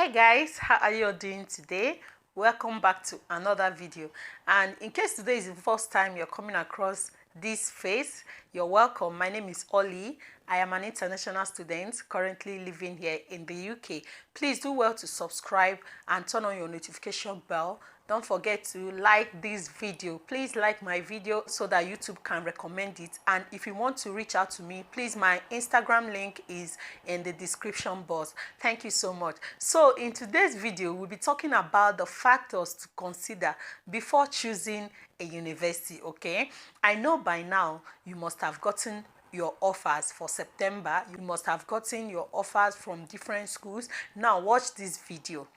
Hey guys, how are you all doing today? Welcome back to another video. And in case today is the first time you're coming across this face, you're welcome. My name is Oli. I am an international student currently living here in the UK. Please do well to subscribe and turn on your notification bell. Don't forget to like this video. Please like my video so that YouTube can recommend it. And if you want to reach out to me, please, my Instagram link is in the description box. Thank you so much. So in today's video, we'll be talking about the factors to consider before choosing a university, okay? I know by now you must have gotten your offers for September. You must have gotten your offers from different schools. Now watch this video.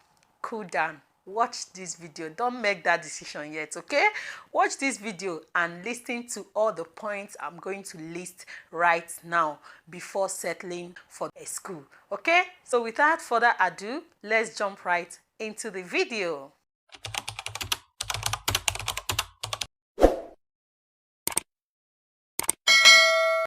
Cool down. Watch this video. Don't make that decision yet, okay? Watch this video and listen to all the points I'm going to list right now before settling for a school, okay? So without further ado, let's jump right into the video.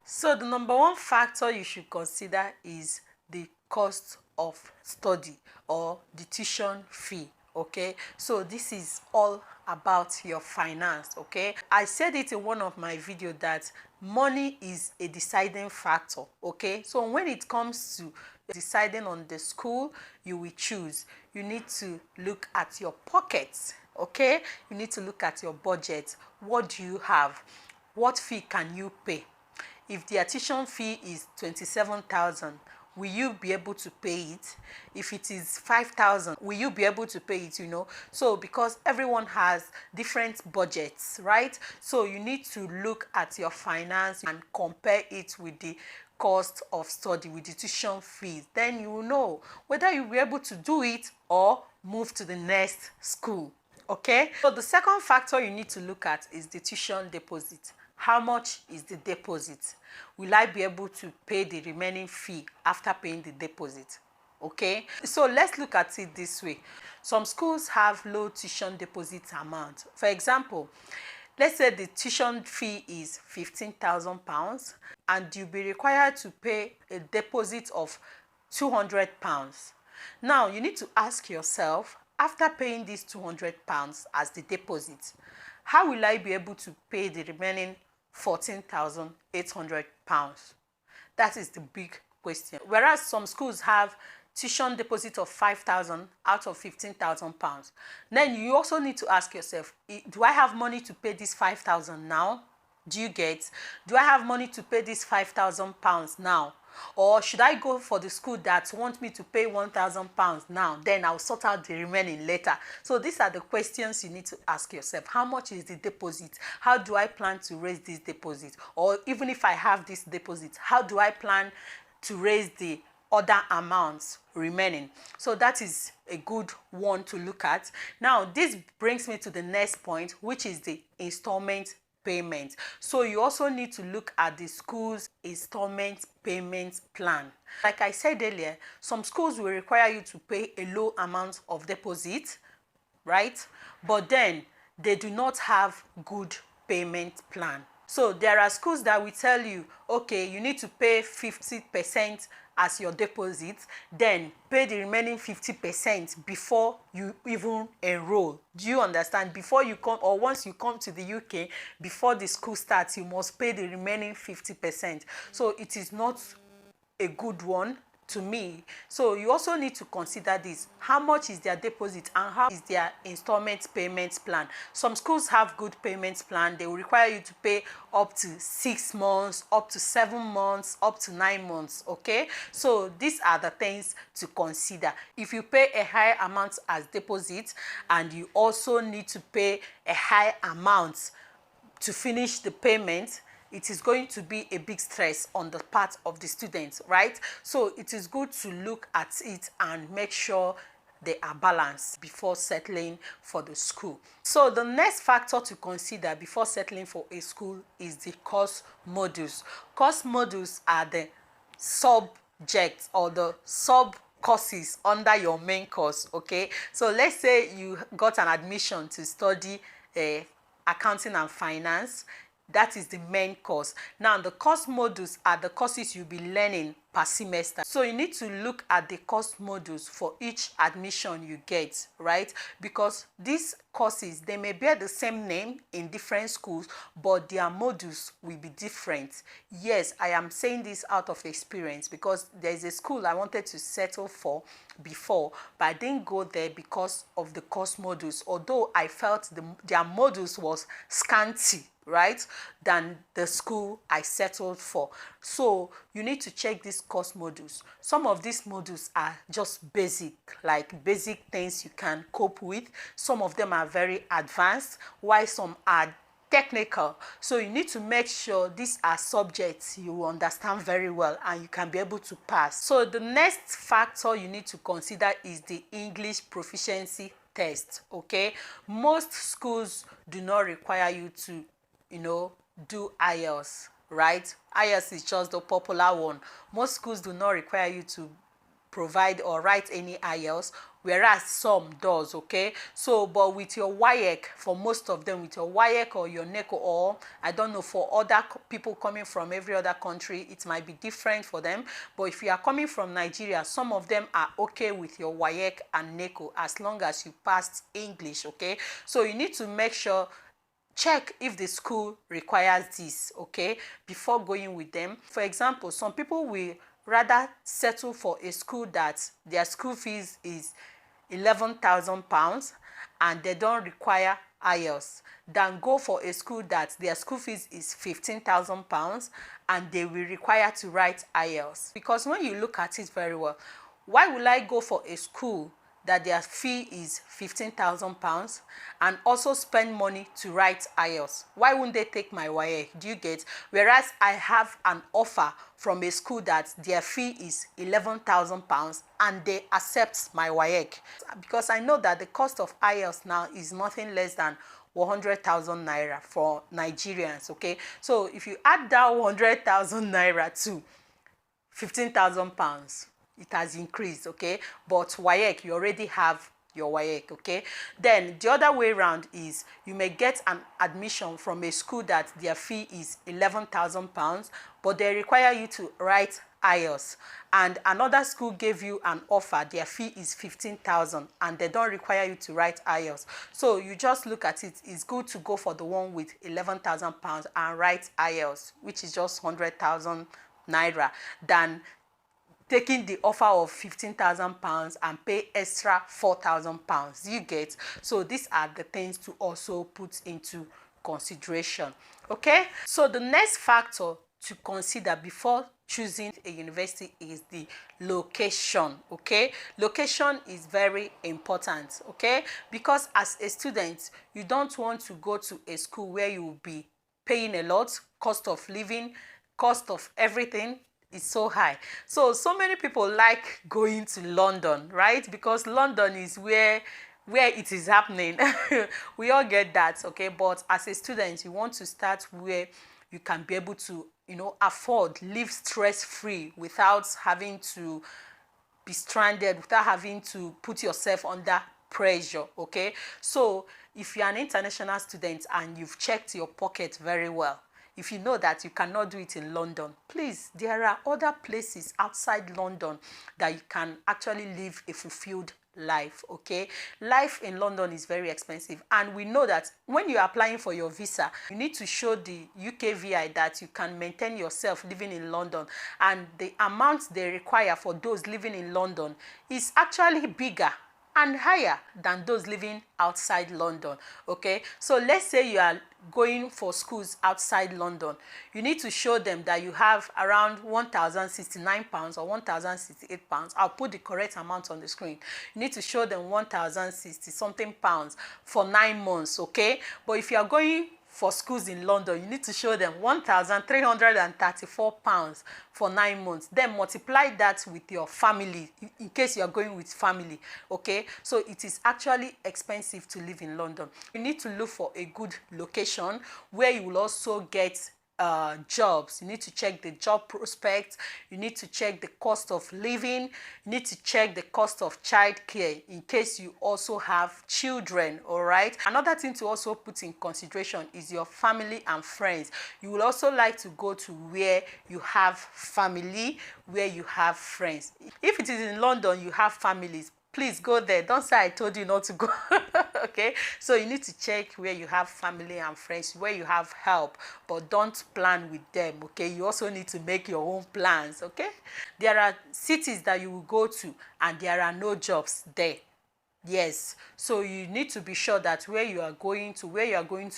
So the number one factor you should consider is the cost of study or the tuition fee. Okay, so this is all about your finance. Okay, I said it in one of my videos that money is a deciding factor. Okay, so when it comes to deciding on the school you will choose, you need to look at your pockets. Okay, you need to look at your budget. What do you have? What fee can you pay? If the tuition fee is 27,000, will you be able to pay it? If it is 5,000, will you be able to pay it? So because everyone has different budgets, right? So you need to look at your finance and compare it with the cost of study, with the tuition fees. Then you will know whether you'll be able to do it or move to the next school. Okay, so the second factor you need to look at is the tuition deposit. How much is the deposit? Will I be able to pay the remaining fee after paying the deposit? Okay, so let's look at it this way. Some schools have low tuition deposit amount. For example, let's say the tuition fee is £15,000 and you'll be required to pay a deposit of £200. Now you need to ask yourself, after paying this £200 as the deposit, how will I be able to pay the remaining £14,800? That is the big question. Whereas some schools have tuition deposit of 5,000 out of £15,000. Then you also need to ask yourself, do I have money to pay this 5,000 now? Do you get? Do I have money to pay this £5,000 now? Or should I go for the school that wants me to pay £1,000 now, then I'll sort out the remaining later? So these are the questions you need to ask yourself. How much is the deposit? How do I plan to raise this deposit? Or even if I have this deposit, how do I plan to raise the other amounts remaining? So that is a good one to look at. Now this brings me to the next point, which is the installment payment. So you also need to look at the school's installment payment plan. Like I said earlier, some schools will require you to pay a low amount of deposit, right? But then they do not have good payment plan. So there are schools that will tell you, okay, you need to pay 50% as your deposit, then pay the remaining 50% before you even enroll. Do you understand? Before you come, or once you come to the UK, before the school starts, you must pay the remaining 50%. So it is not a good one to me. So you also need to consider this. How much is their deposit and how is their installment payment plan? Some schools have good payment plan. They will require you to pay up to 6 months, up to 7 months, up to 9 months. Okay, so these are the things to consider. If you pay a high amount as deposit and you also need to pay a high amount to finish the payment, it is going to be a big stress on the part of the students, right? So it is good to look at it and make sure they are balanced before settling for the school. So the next factor to consider before settling for a school is the course modules. Course modules are the subjects or the sub courses under your main course. Okay, so let's say you got an admission to study accounting and finance. That is the main course. Now the course modules are the courses you'll be learning per semester. So you need to look at the course modules for each admission you get, right? Because these courses, they may bear the same name in different schools, but their modules will be different. Yes, I am saying this out of experience, because there is a school I wanted to settle for before, but I didn't go there because of the course modules, although I felt their modules was scanty, right, than the school I settled for. So you need to check these course modules. Some of these modules are just basic, like basic things you can cope with. Some of them are very advanced, while some are technical. So you need to make sure these are subjects you understand very well and you can be able to pass. So the next factor you need to consider is the English proficiency test. Okay, most schools do not require you to do IELTS, right? IELTS is just the popular one. Most schools do not require you to provide or write any IELTS, whereas some does. Okay, so but with your WAEC, for most of them, with your WAEC or your NECO, or I don't know, for other people coming from every other country, it might be different for them. But if you are coming from Nigeria, some of them are okay with your WAEC and NECO as long as you passed English. Okay, so you need to make sure, check if the school requires this, okay, before going with them. For example, some people will rather settle for a school that their school fees is £11,000 and they don't require IELTS, than go for a school that their school fees is £15,000 and they will require to write IELTS. Because when you look at it very well, why will I go for a school that their fee is £15,000 and also spend money to write IELTS? Why wouldn't they take my WAEC? Do you get? Whereas I have an offer from a school that their fee is £11,000 and they accept my WAEC, because I know that the cost of IELTS now is nothing less than 100,000 naira for Nigerians. Okay, so if you add that 100,000 naira to £15,000, it has increased. Okay, but WAEC, you already have your WAEC. Okay, then the other way around is you may get an admission from a school that their fee is £11,000, but they require you to write IELTS, and another school gave you an offer, their fee is 15,000 and they don't require you to write IELTS. So you just look at it, it's good to go for the one with £11,000 and write IELTS, which is just 100,000 naira, than taking the offer of £15,000 and pay extra £4,000. You get? So these are the things to also put into consideration. Okay, so the next factor to consider before choosing a university is the location. Okay, location is very important. Okay, because as a student, you don't want to go to a school where you will be paying a lot, cost of living, cost of everything is so high. So many people like going to London, right? Because London is where it is happening. We all get that. Okay, but as a student, you want to start where you can be able to afford, live stress-free without having to be stranded, without having to put yourself under pressure. Okay, so if you're an international student and you've checked your pocket very well, if you know that you cannot do it in London, please, there are other places outside London that you can actually live a fulfilled life. Okay, life in London is very expensive, and we know that when you're applying for your visa, you need to show the UKVI that you can maintain yourself living in London, and the amount they require for those living in London is actually bigger and higher than those living outside London. Okay, so let's say you are going for schools outside London, you need to show them that you have around £1,069 or £1,068. I'll put the correct amount on the screen. You need to show them 1,060 something pounds for 9 months. Okay, but if you are going for schools in London, you need to show them £1,334 for 9 months. Then multiply that with your family, in case you are going with family. Okay, so it is actually expensive to live in London. You need to look for a good location where you will also get jobs. You need to check the job prospects. You need to check the cost of living. You need to check the cost of childcare in case you also have children. All right. Another thing to also put in consideration is your family and friends. You will also like to go to where you have family, where you have friends. If it is in London, you have families, please go there. Don't say I told you not to go. Okay, so you need to check where you have family and friends, where you have help, but don't plan with them. Okay, you also need to make your own plans. Okay, there are cities that you will go to and there are no jobs there. Yes, so you need to be sure that where you are going to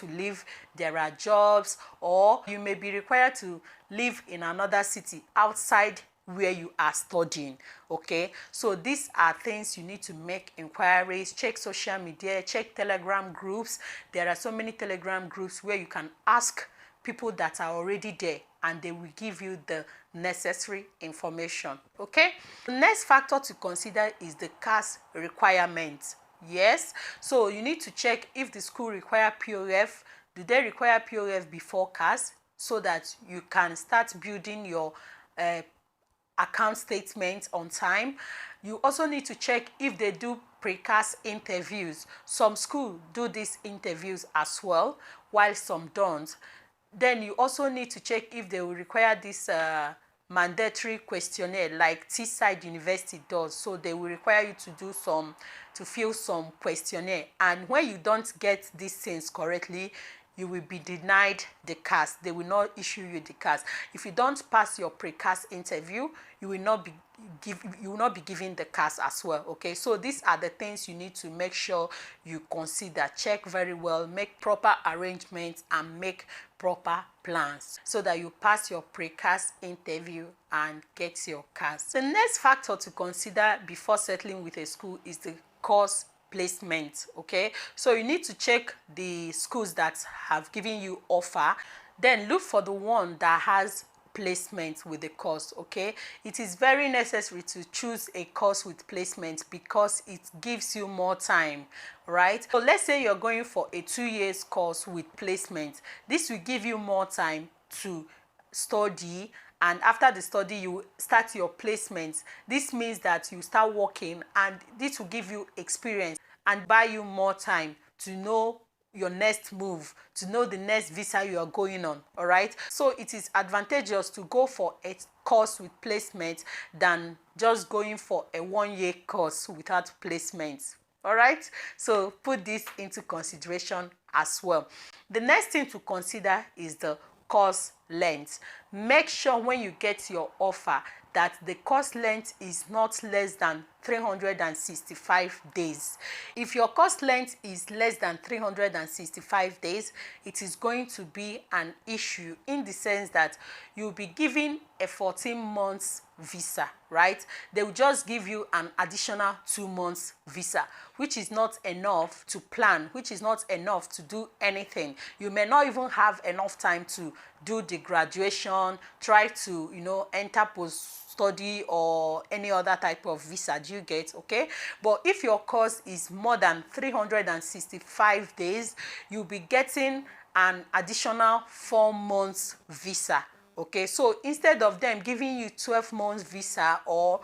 live, there are jobs, or you may be required to live in another city outside where you are studying. Okay, so these are things you need to make inquiries. Check social media, check Telegram groups. There are so many Telegram groups where you can ask people that are already there and they will give you the necessary information. Okay, the next factor to consider is the CAS requirement. Yes, so you need to check if the school require POF. Do they require POF before CAS, so that you can start building your account statement on time. You also need to check if they do pre-CAS interviews. Some schools do these interviews as well, while some don't. Then you also need to check if they will require this mandatory questionnaire like Teesside University does. So they will require you to fill some questionnaire, and when you don't get these things correctly, you will be denied the CAS. They will not issue you the CAS. If you don't pass your pre-CAS interview, you will not be given the CAS as well. Okay, so these are the things you need to make sure you consider. Check very well, make proper arrangements, and make proper plans so that you pass your pre-CAS interview and get your CAS. The next factor to consider before settling with a school is the course placement. Okay, so you need to check the schools that have given you offer, then look for the one that has placement with the course. Okay, it is very necessary to choose a course with placement because it gives you more time, right? So let's say you're going for a 2 years course with placement. This will give you more time to study, and after the study you start your placement. This means that you start working, and this will give you experience and buy you more time to know your next move, to know the next visa you are going on. All right, so it is advantageous to go for a course with placement than just going for a 1 year course without placement. All right, so put this into consideration as well. The next thing to consider is the course length. Make sure when you get your offer that the course length is not less than 365 days. If your course length is less than 365 days, it is going to be an issue, in the sense that you'll be given a 14 months visa, right? They will just give you an additional 2 months visa, which is not enough to plan, which is not enough to do anything. You may not even have enough time to do the graduation, try to enter post study or any other type of visa. Do you get? Okay, but if your course is more than 365 days, you'll be getting an additional 4 months visa. Okay, so instead of them giving you 12 months visa or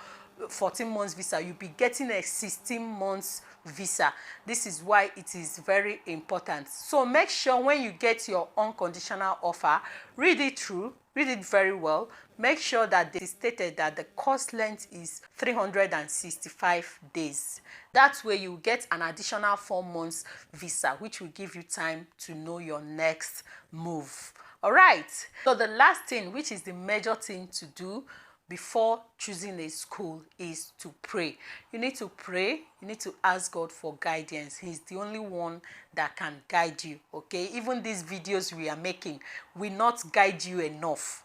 14 months visa, you'll be getting a 16 months visa. This is why it is very important. So make sure when you get your unconditional offer, read it through, read it very well. Make sure that it is stated that the course length is 365 days. That way you get an additional 4 months visa, which will give you time to know your next move. All right, so the last thing, which is the major thing to do before choosing a school, is to pray. You need to pray. You need to ask God for guidance. He's the only one that can guide you. Okay, even these videos we are making will not guide you enough,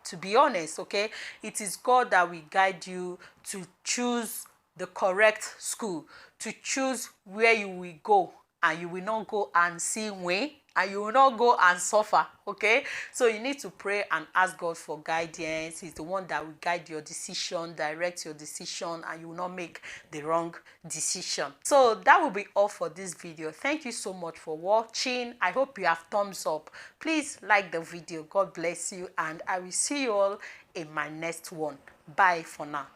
to be honest. Okay, it is God that will guide you to choose the correct school, to choose where you will go, and you will not go and see way and you will not go and suffer. Okay, so you need to pray and ask God for guidance. He's the one that will guide your decision, direct your decision, and you will not make the wrong decision. So that will be all for this video. Thank you so much for watching. I hope you have thumbs up. Please like the video. God bless you, and I will see you all in my next one. Bye for now.